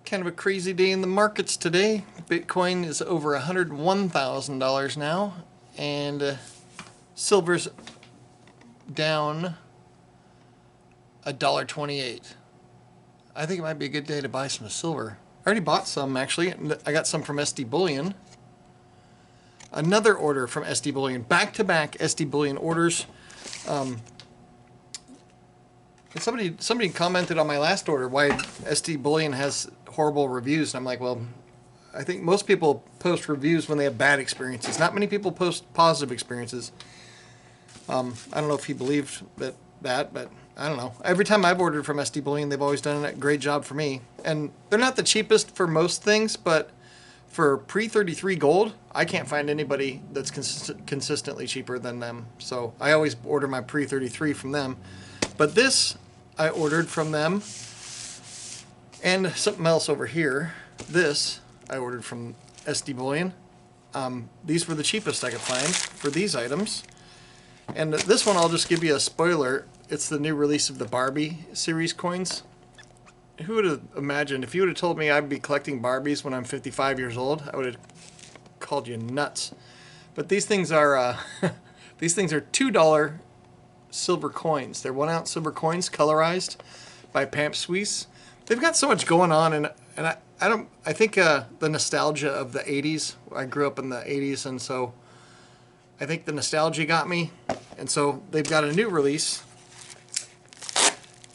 Kind of a crazy day in the markets today. Bitcoin is over $101,000 now, and silver's down $1.28. I think it might be a good day to buy some silver. I already bought some, actually. I got some from SD Bullion. Another order from SD Bullion. Back-to-back SD Bullion orders. And somebody commented on my last order why SD Bullion has horrible reviews. And I'm like, well, I think most people post reviews when they have bad experiences. Not many people post positive experiences. I don't know if he believed that, but I don't know. Every time I've ordered from SD Bullion, they've always done a great job for me. And they're not the cheapest for most things, but for pre-33 gold, I can't find anybody that's consistently cheaper than them. So I always order my pre-33 from them. But this I ordered from them, and something else over here. This I ordered from SD Bullion. These were the cheapest I could find for these items. And this one, I'll just give you a spoiler. It's the new release of the Barbie series coins. Who would have imagined, if you would have told me I'd be collecting Barbies when I'm 55 years old, I would have called you nuts. But these things are these things are $2 silver coins. They're 1 ounce silver coins, colorized by Pamp Suisse. They've got so much going on, and I think the nostalgia of the 80s. I grew up in the 80s, and so I think the nostalgia got me. And so they've got a new release,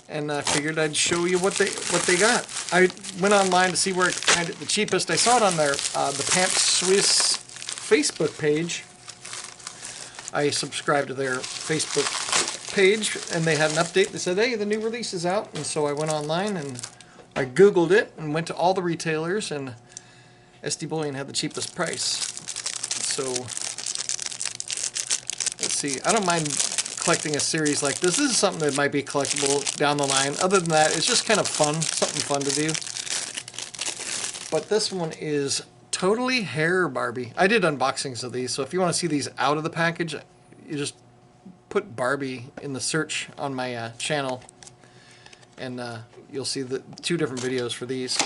and I figured I'd show you what they got. I went online to see where I could find it the cheapest. I saw it on their the Pamp Suisse Facebook page. I subscribed to their Facebook page, and they had an update. They said, hey, the new release is out. And so I went online and I Googled it and went to all the retailers, and SD Bullion had the cheapest price. So let's see. I don't mind collecting a series like this. This is something that might be collectible down the line. Other than that, it's just kind of fun, something fun to do. But this one is totally hair Barbie. I did unboxings of these, so if you want to see these out of the package, you just put Barbie in the search on my channel, and you'll see the 2 different videos for these.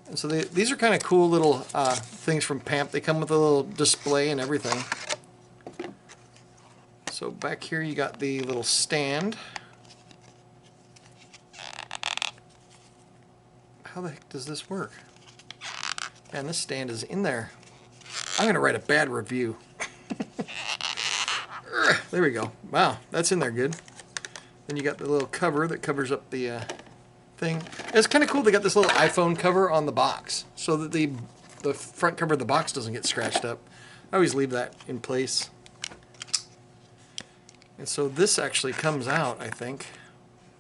And so these are kind of cool little things from Pamp. They come with a little display and everything. So back here you got the little stand. How the heck does this work? Man, this stand is in there. I'm going to write a bad review. There we go. Wow, that's in there good. Then you got the little cover that covers up the thing. It's kind of cool they got this little iPhone cover on the box so that the front cover of the box doesn't get scratched up. I always leave that in place. And so this actually comes out, I think.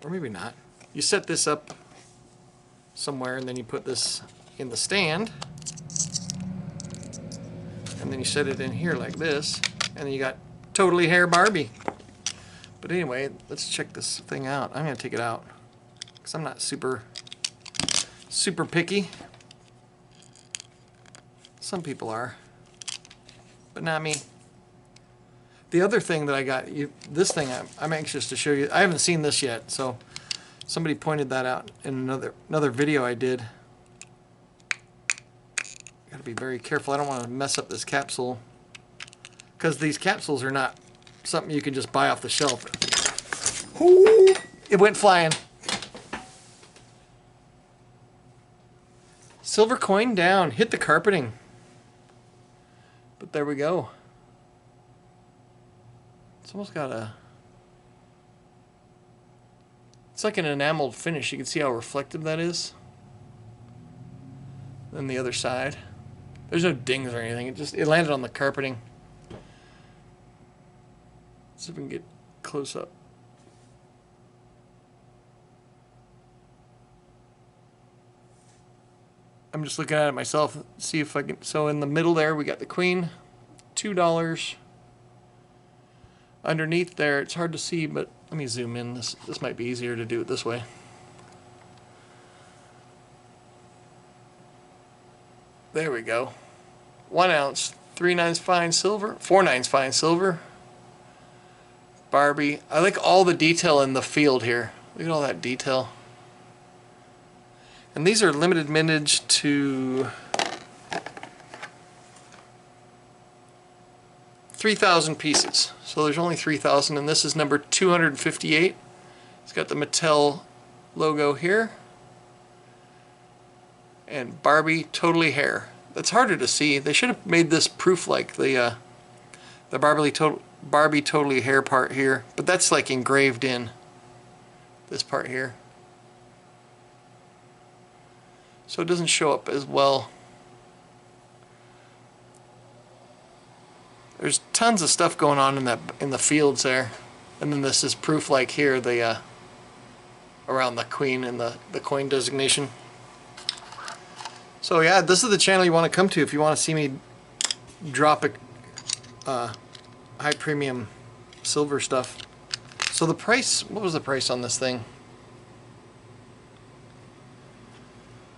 Or maybe not. You set this up somewhere, and then you put this in the stand. And then you set it in here like this, and then you got totally hair Barbie. But anyway, let's check this thing out. I'm going to take it out because I'm not super picky. Some people are, but not me. The other thing that I got, this thing I'm anxious to show you. I haven't seen this yet, so somebody pointed that out in another video I did. Gotta be very careful. I don't want to mess up this capsule, because these capsules are not something you can just buy off the shelf. Ooh, it went flying. Silver coin down, hit the carpeting. But there we go. It's almost got a... It's like an enameled finish. You can see how reflective that is. Then the other side. There's no dings or anything. It landed on the carpeting. Let's see if we can get close up. I'm just looking at it myself. See if I can. So in the middle there, we got the queen, $2. Underneath there, it's hard to see, but let me zoom in. This might be easier to do it this way. There we go. 1 ounce, 3/9 fine silver, 4/9 fine silver. Barbie. I like all the detail in the field here. Look at all that detail. And these are limited mintage to 3,000 pieces. So there's only 3,000, and this is number 258. It's got the Mattel logo here. And Barbie Totally Hair. That's harder to see. They should have made this proof like the Barbie Totally Hair part here, but that's like engraved in this part here. So it doesn't show up as well. There's tons of stuff going on in the fields there. And then this is proof like here, the around the queen and the coin designation. So yeah, this is the channel you want to come to if you want to see me drop a high premium silver stuff. So the price, what was the price on this thing?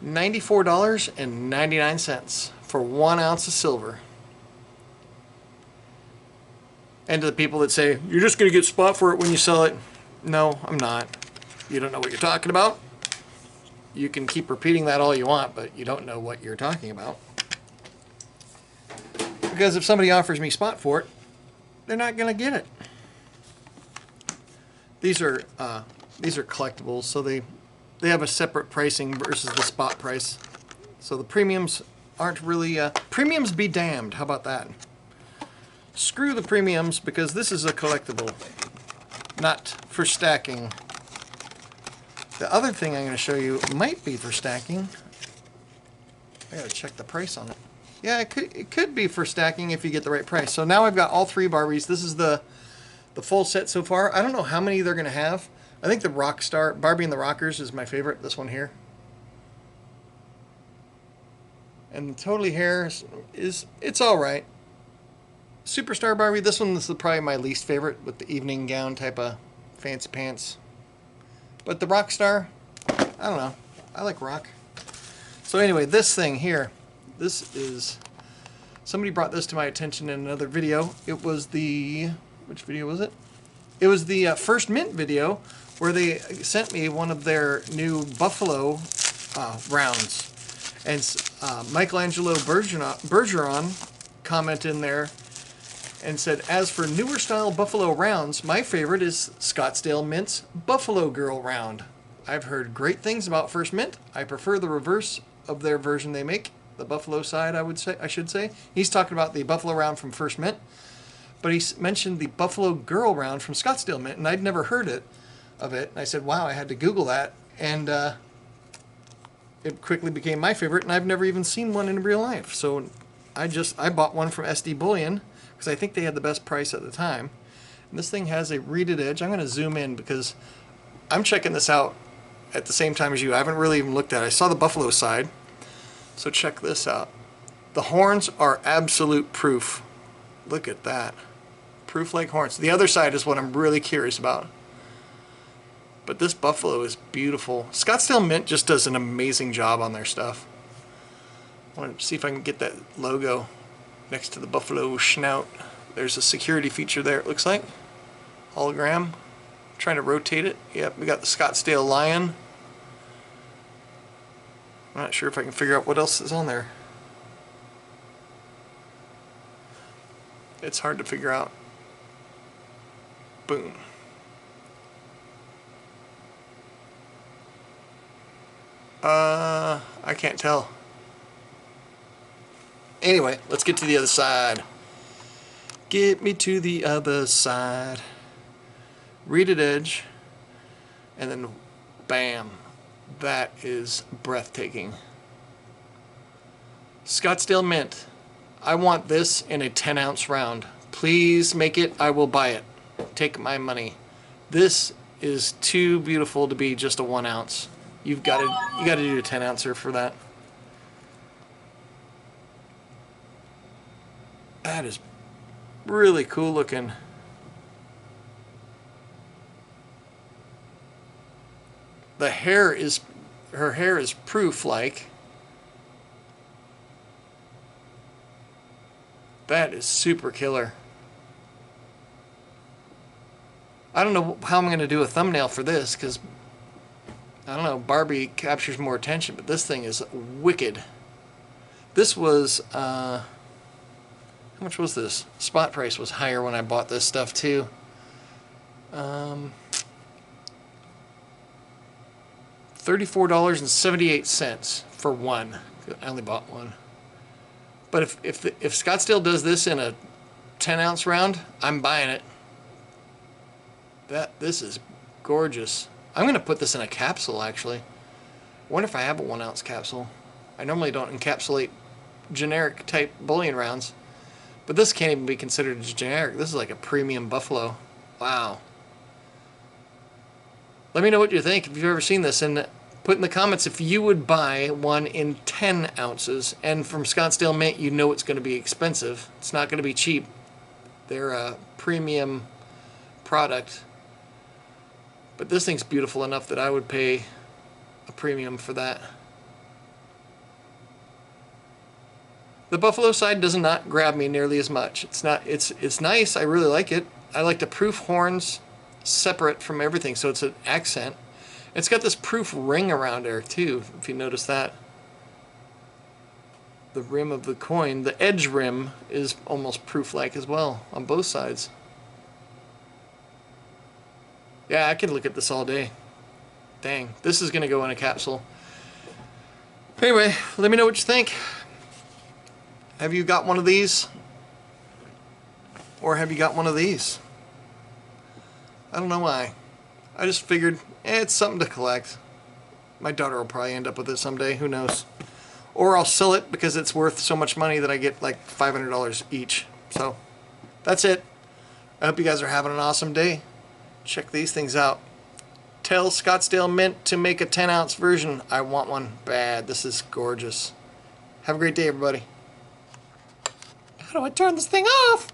$94.99 for 1 ounce of silver. And to the people that say, you're just going to get spot for it when you sell it. No, I'm not. You don't know what you're talking about. You can keep repeating that all you want, but you don't know what you're talking about. Because if somebody offers me spot for it, they're not going to get it. These are collectibles, so they have a separate pricing versus the spot price. So the premiums aren't really premiums be damned. How about that? Screw the premiums, because this is a collectible, not for stacking. The other thing I'm going to show you might be for stacking. I gotta check the price on it. Yeah, it could be for stacking if you get the right price. So now I've got all 3 Barbies. This is the full set so far. I don't know how many they're going to have. I think the Rockstar, Barbie and the Rockers is my favorite, this one here. And Totally Hair it's alright. Superstar Barbie, this one is probably my least favorite with the evening gown type of fancy pants. But the Rockstar, I don't know. I like rock. So anyway, this thing here, this is, somebody brought this to my attention in another video. It was the, which video was it? It was the First Mint video where they sent me one of their new Buffalo rounds. And Michelangelo Bergeron commented in there and said, as for newer style Buffalo rounds, my favorite is Scottsdale Mint's Buffalo Girl round. I've heard great things about First Mint. I prefer the reverse of their version they make, the Buffalo side, I should say. He's talking about the Buffalo round from First Mint, but he mentioned the Buffalo Girl round from Scottsdale Mint, and I'd never heard of it. And I said, wow, I had to Google that, and it quickly became my favorite, and I've never even seen one in real life. So I bought one from SD Bullion, because I think they had the best price at the time. And this thing has a reeded edge. I'm going to zoom in because I'm checking this out at the same time as you. I haven't really even looked at it. I saw the Buffalo side. So check this out. The horns are absolute proof. Look at that. Proof like horns. The other side is what I'm really curious about. But this Buffalo is beautiful. Scottsdale Mint just does an amazing job on their stuff. I want to see if I can get that logo next to the Buffalo snout. There's a security feature there, it looks like. Hologram. Trying to rotate it. Yep, we got the Scottsdale Lion. I'm not sure if I can figure out what else is on there. It's hard to figure out. Boom. I can't tell. Anyway, let's get to the other side. Get me to the other side. Reeded edge. And then, bam. That is breathtaking. Scottsdale Mint. I want this in a 10-ounce round. Please make it. I will buy it. Take my money. This is too beautiful to be just a 1 ounce. You got to do a 10-ouncer for that. That is really cool looking. The hair is, her hair is proof like. That is super killer. I don't know how I'm going to do a thumbnail for this because I don't know, Barbie captures more attention, but this thing is wicked. This was, how much was this? Spot price was higher when I bought this stuff too. $34.78 for one. I only bought one. But if Scottsdale does this in a 10-ounce round, I'm buying it. This is gorgeous. I'm going to put this in a capsule, actually. I wonder if I have a 1-ounce capsule. I normally don't encapsulate generic type bullion rounds, but this can't even be considered as generic. This is like a premium buffalo. Wow. Let me know what you think if you've ever seen this, and put in the comments if you would buy one in 10 ounces. And from Scottsdale Mint, you know it's going to be expensive. It's not going to be cheap. They're a premium product. But this thing's beautiful enough that I would pay a premium for that. The buffalo side does not grab me nearly as much. It's nice. I really like it. I like the proof horns separate from everything, so it's an accent. It's got this proof ring around there too, if you notice that. The rim of the coin, the edge rim, is almost proof-like as well on both sides. Yeah, I could look at this all day. Dang, this is gonna go in a capsule. Anyway, let me know what you think. Have you got one of these? Or have you got one of these? I don't know why. I just figured, it's something to collect. My daughter will probably end up with it someday, who knows. Or I'll sell it because it's worth so much money that I get like $500 each. So, that's it. I hope you guys are having an awesome day. Check these things out. Tell Scottsdale Mint to make a 10-ounce version. I want one bad. This is gorgeous. Have a great day, everybody. How do I turn this thing off?